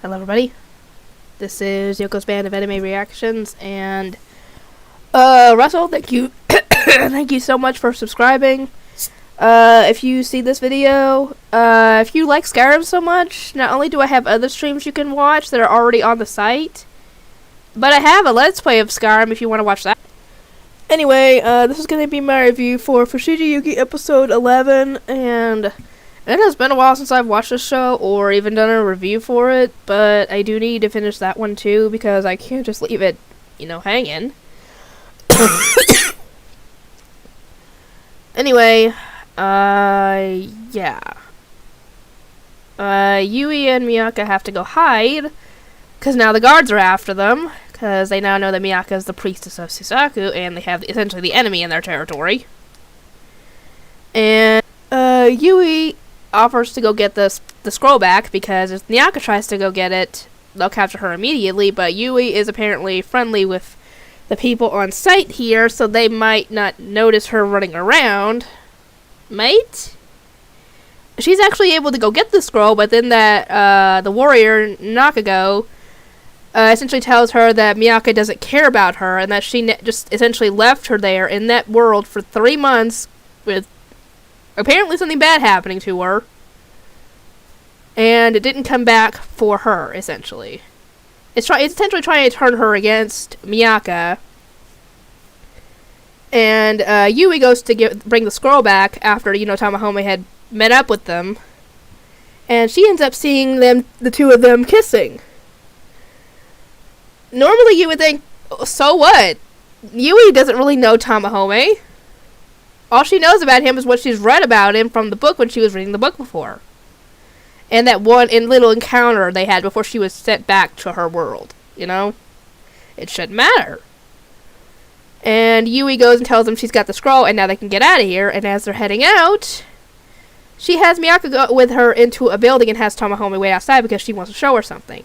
Hello everybody, this is Yoko's Band of Anime Reactions, and Russell, thank you thank you so much for subscribing. If you see this video, if you like Skyrim so much, not only do I have other streams you can watch that are already on the site, but I have a Let's Play of Skyrim if you want to watch that. Anyway, this is going to be my review for Fushigi Yuugi episode 11, and it has been a while since I've watched this show, or even done a review for it, but I do need to finish that one too, because I can't just leave it, hanging. Anyway, yeah. Yui and Miyaka have to go hide, because now the guards are after them, because they now know that Miyaka is the priestess of Susaku, and they have essentially the enemy in their territory. And, Yui offers to go get the scroll back, because if Miyaka tries to go get it, they'll capture her immediately, but Yui is apparently friendly with the people on site here, so they might not notice her running around. Might? She's actually able to go get the scroll, but then the warrior, Nakago, essentially tells her that Miyaka doesn't care about her, and that she just essentially left her there in that world for 3 months with apparently something bad happening to her, and it didn't come back for her, essentially. It's essentially trying to turn her against Miyaka, and Yui goes to bring the scroll back after, Tamahome had met up with them, and she ends up seeing the two of them kissing. Normally you would think, so what? Yui doesn't really know Tamahome. All she knows about him is what she's read about him from the book when she was reading the book before. And that one little encounter they had before she was sent back to her world, It shouldn't matter. And Yui goes and tells them she's got the scroll and now they can get out of here. And as they're heading out, she has Miyaka go with her into a building and has Tamahome wait outside because she wants to show her something.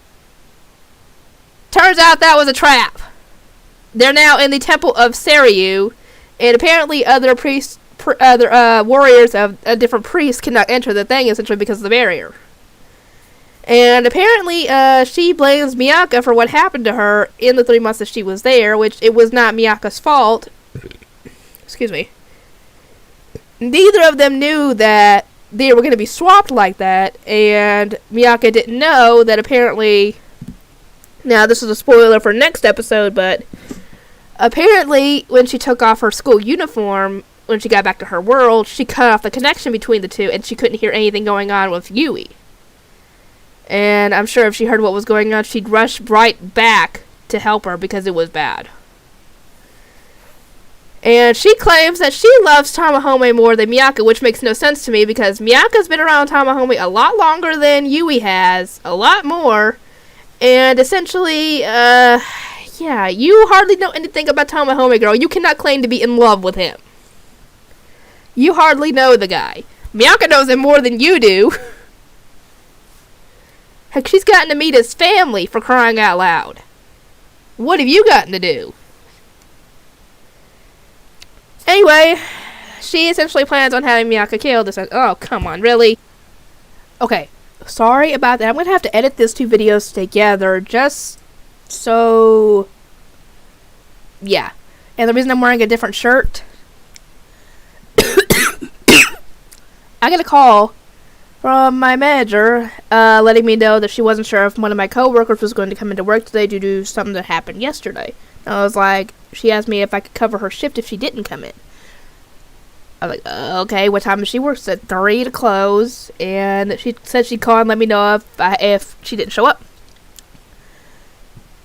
Turns out that was a trap. They're now in the temple of Seiryu, and apparently other warriors of different priests cannot enter the thing, essentially because of the barrier. And apparently, she blames Miyaka for what happened to her in the 3 months that she was there, which it was not Miyaka's fault. Excuse me. Neither of them knew that they were going to be swapped like that, and Miyaka didn't know that apparently... Now, this is a spoiler for next episode, but apparently, when she took off her school uniform, when she got back to her world, she cut off the connection between the two, and she couldn't hear anything going on with Yui. And I'm sure if she heard what was going on, she'd rush right back to help her because it was bad. And she claims that she loves Tamahome more than Miyaka, which makes no sense to me because Miyaka's been around Tamahome a lot longer than Yui has, a lot more. And essentially, yeah, you hardly know anything about Tamahome, girl. You cannot claim to be in love with him. You hardly know the guy. Miyaka knows him more than you do. Heck, she's gotten to meet his family, for crying out loud. What have you gotten to do? Anyway, she essentially plans on having Miyaka killed. Oh, come on, really? Okay, sorry about that. I'm going to have to edit these two videos together, just so... Yeah. And the reason I'm wearing a different shirt... I got a call from my manager, letting me know that she wasn't sure if one of my coworkers was going to come into work today due to something that happened yesterday. And I was like, she asked me if I could cover her shift if she didn't come in. I was like, okay, what time does she work? She said 3 to close, and she said she'd call and let me know if she didn't show up.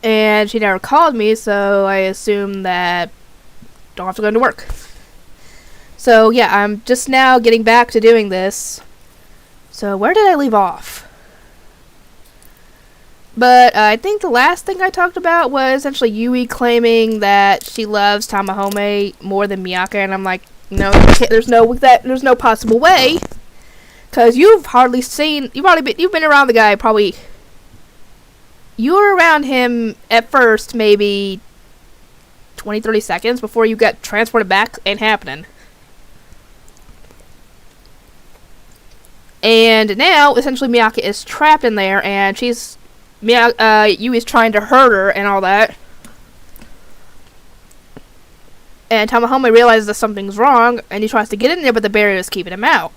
And she never called me, so I assumed that I don't have to go into work. So, yeah, I'm just now getting back to doing this. So, where did I leave off? But I think the last thing I talked about was essentially Yui claiming that she loves Tamahome more than Miyaka, and I'm like, no, there's no possible way, because you've been around the guy probably. You were around him at first maybe 20-30 seconds before you got transported back. Ain't happening. And now, essentially, Miyaka is trapped in there, and she's Yui's trying to hurt her and all that. And Tamahome realizes that something's wrong, and he tries to get in there, but the barrier is keeping him out.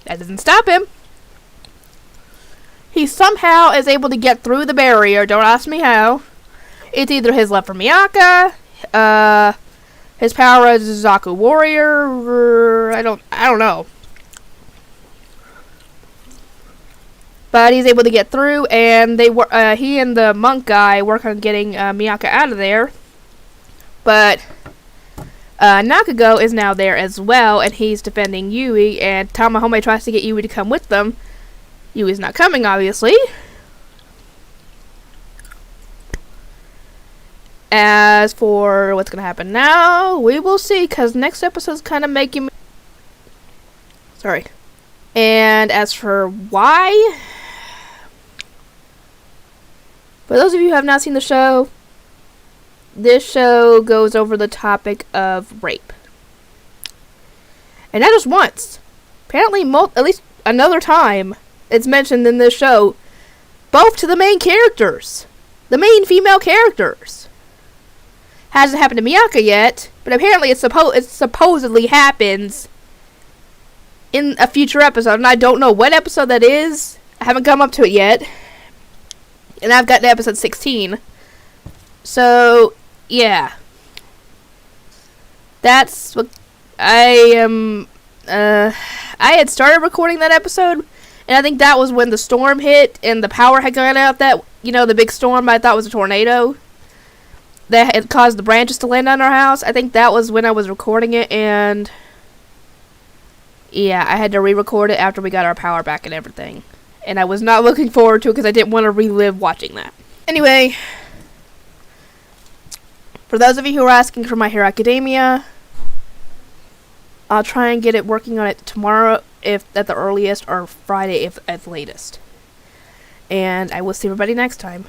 That doesn't stop him. He somehow is able to get through the barrier. Don't ask me how. It's either his love for Miyaka, his power as a Zaku warrior, or I don't know. But he's able to get through, and he and the monk guy work on getting Miyaka out of there. But Nakago is now there as well, and he's defending Yui, and Tamahome tries to get Yui to come with them. Yui's not coming, obviously. As for what's going to happen now, we will see, because next episode's kind of making me... Sorry. And as for why... For those of you who have not seen the show, this show goes over the topic of rape. And not just once. Apparently, at least another time, it's mentioned in this show, both to the main characters. The main female characters. Hasn't happened to Miyaka yet, but apparently it supposedly happens in a future episode, and I don't know what episode that is. I haven't come up to it yet. And I've got to episode 16. So, yeah. That's what I am... I had started recording that episode, and I think that was when the storm hit, and the power had gone out. That, the big storm I thought was a tornado that had caused the branches to land on our house. I think that was when I was recording it, and... yeah, I had to re-record it after we got our power back and everything. And I was not looking forward to it because I didn't want to relive watching that. Anyway, for those of you who are asking for My Hero Academia, I'll try and get it working on it tomorrow, if at the earliest, or Friday if at the latest. And I will see everybody next time.